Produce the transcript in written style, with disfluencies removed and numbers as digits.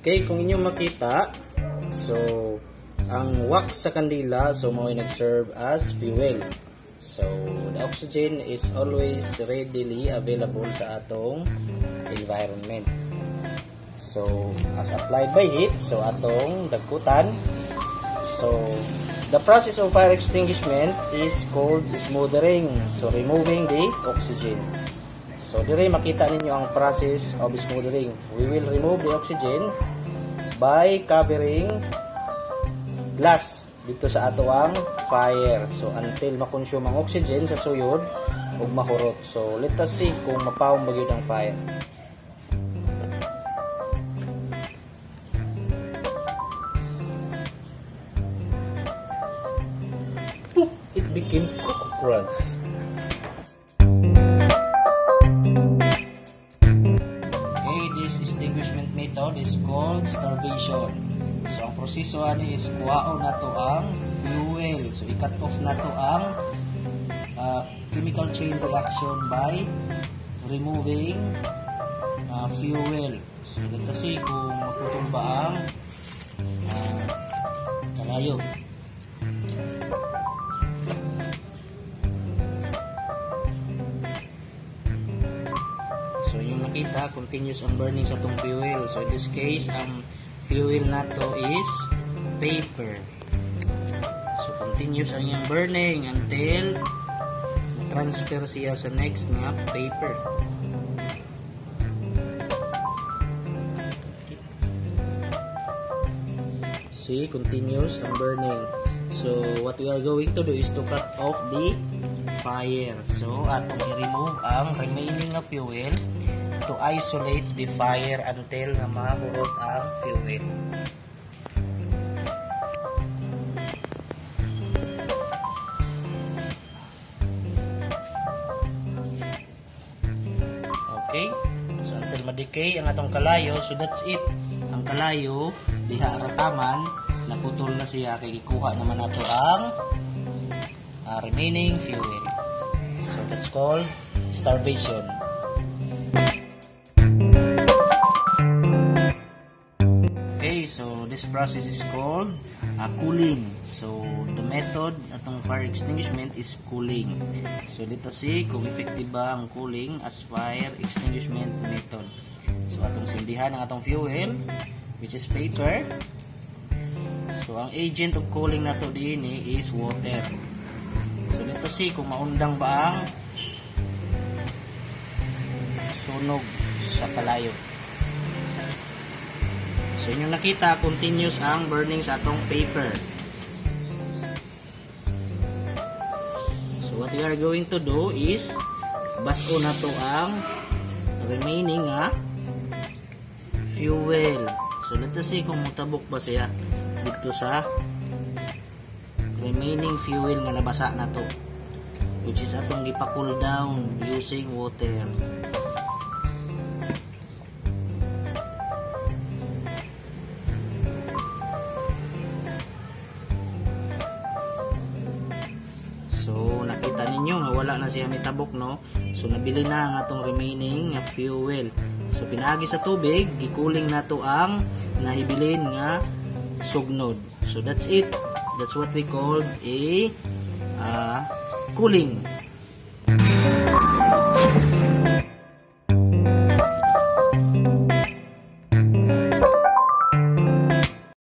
Okay, kung inyo makita, so ang wax sa kandila, so mao nag-serve as fuel. So the oxygen is always readily available sa atong environment. So as applied by heat, so atong dagkutan. So the process of fire extinguishment is called smothering. So removing the oxygen. So dire makita ninyo ang process of smothering. We will remove the oxygen by covering glass dito sa ato ang fire. So until makonsume ang oxygen sa suyod ug mahurot. So let us see kung mapawong ba gyud ang fire. It became cockroach. Okay, this extinguishment method is called starvation. So ang proseso ani is kuhaon nato ang fuel. So i-cut off nato ang chemical chain reaction by removing fuel. So kasi kung maputol ba ang kalayo. So yung nakita, continuous ang burning sa itong fuel. So in this case, ang fuel nato is paper. So continuous ang yung burning until transfer siya sa next na paper. See, continuous ang burning. So what we are going to do is to cut off the fire. So atong i-remove ang remaining na fuel to isolate the fire until na mahurot ang fuel. Okay, so until ma-decay ang atong kalayo. So that's it. Ang kalayo diha rataman naputol na siya kay gikuha naman nato ang remaining fuel. So that's called starvation. Okay, so this process is called cooling. So the method atong fire extinguishment is cooling. So let us see kung effective ba ang cooling as fire extinguishment method. So atong sindihan ang atong fuel, which is paper. So ang agent of cooling nato dinhi is water. So let us see kung maundang ba ang sunog sa kalayo. So inyo nakita, continuous ang burning sa atong paper. So what we are going to do is bas-o na to ang remaining fuel. So let us see kung mutabok ba siya dito sa remaining fuel nga nabasa na to, which is atong gipa-cool down using water. So nakita ninyo nga wala na siya mitabok, no? So nabili na ang atong remaining fuel. So pinaagi sa tubig, gikuling nato ang nahibilin nga sugnod. So that's it. That's what we call a cooling.